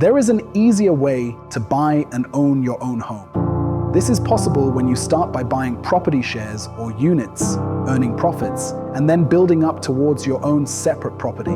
There is an easier way to buy and own your own home. This is possible when you start by buying property shares or units, earning profits, and then building up towards your own separate property.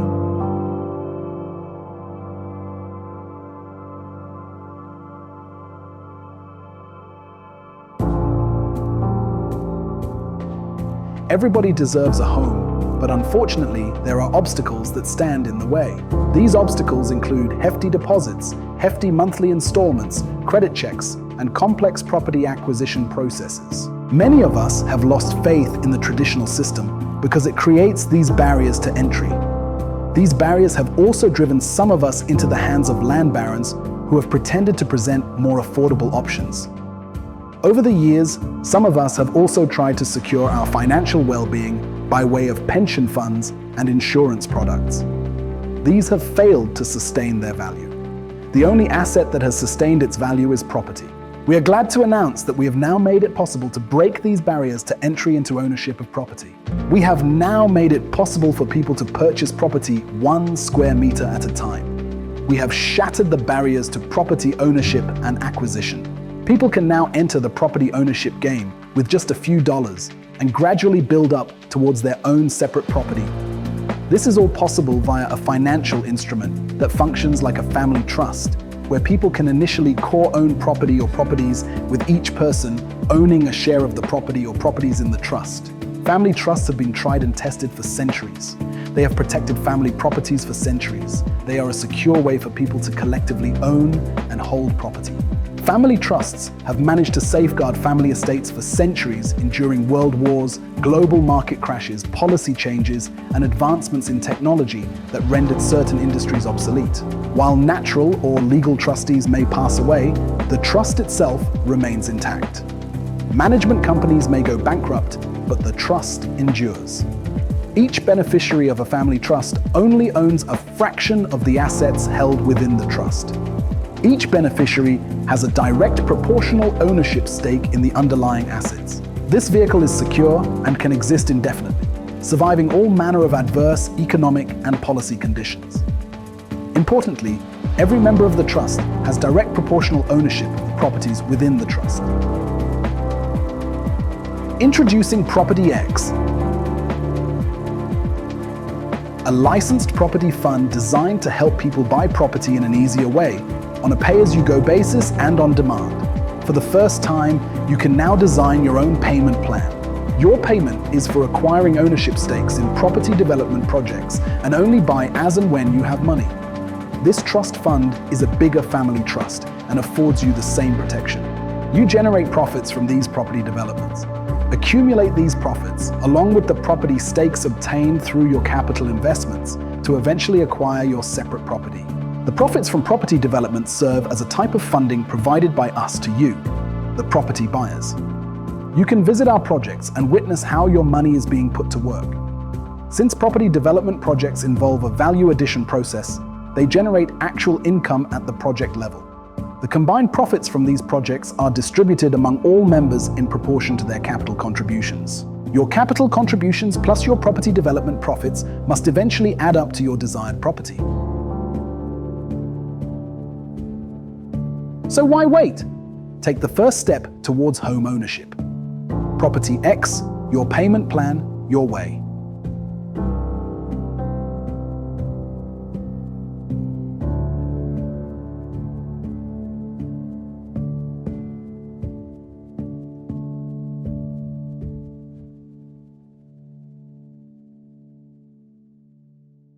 Everybody deserves a home, but unfortunately, there are obstacles that stand in the way. These obstacles include hefty deposits, hefty monthly installments, credit checks, and complex property acquisition processes. Many of us have lost faith in the traditional system because it creates these barriers to entry. These barriers have also driven some of us into the hands of land barons who have pretended to present more affordable options. Over the years, some of us have also tried to secure our financial well-being by way of pension funds and insurance products. These have failed to sustain their value. The only asset that has sustained its value is property. We are glad to announce that we have now made it possible to break these barriers to entry into ownership of property. We have now made it possible for people to purchase property 1 square meter at a time. We have shattered the barriers to property ownership and acquisition. People can now enter the property ownership game with just a few dollars and gradually build up towards their own separate property. This is all possible via a financial instrument that functions like a family trust, where people can initially co-own property or properties with each person owning a share of the property or properties in the trust. Family trusts have been tried and tested for centuries. They have protected family properties for centuries. They are a secure way for people to collectively own and hold property. Family trusts have managed to safeguard family estates for centuries, enduring world wars, global market crashes, policy changes, and advancements in technology that rendered certain industries obsolete. While natural or legal trustees may pass away, the trust itself remains intact. Management companies may go bankrupt, but the trust endures. Each beneficiary of a family trust only owns a fraction of the assets held within the trust. Each beneficiary has a direct proportional ownership stake in the underlying assets. This vehicle is secure and can exist indefinitely, surviving all manner of adverse economic and policy conditions. Importantly, every member of the trust has direct proportional ownership of properties within the trust. Introducing Property X, a licensed property fund designed to help people buy property in an easier way, on a pay-as-you-go basis and on demand. For the first time, you can now design your own payment plan. Your payment is for acquiring ownership stakes in property development projects and only buy as and when you have money. This trust fund is a bigger family trust and affords you the same protection. You generate profits from these property developments. Accumulate these profits, along with the property stakes obtained through your capital investments, to eventually acquire your separate property. The profits from property development serve as a type of funding provided by us to you, the property buyers. You can visit our projects and witness how your money is being put to work. Since property development projects involve a value addition process, they generate actual income at the project level. The combined profits from these projects are distributed among all members in proportion to their capital contributions. Your capital contributions plus your property development profits must eventually add up to your desired property. So why wait? Take the first step towards home ownership. Property X, your payment plan, your way.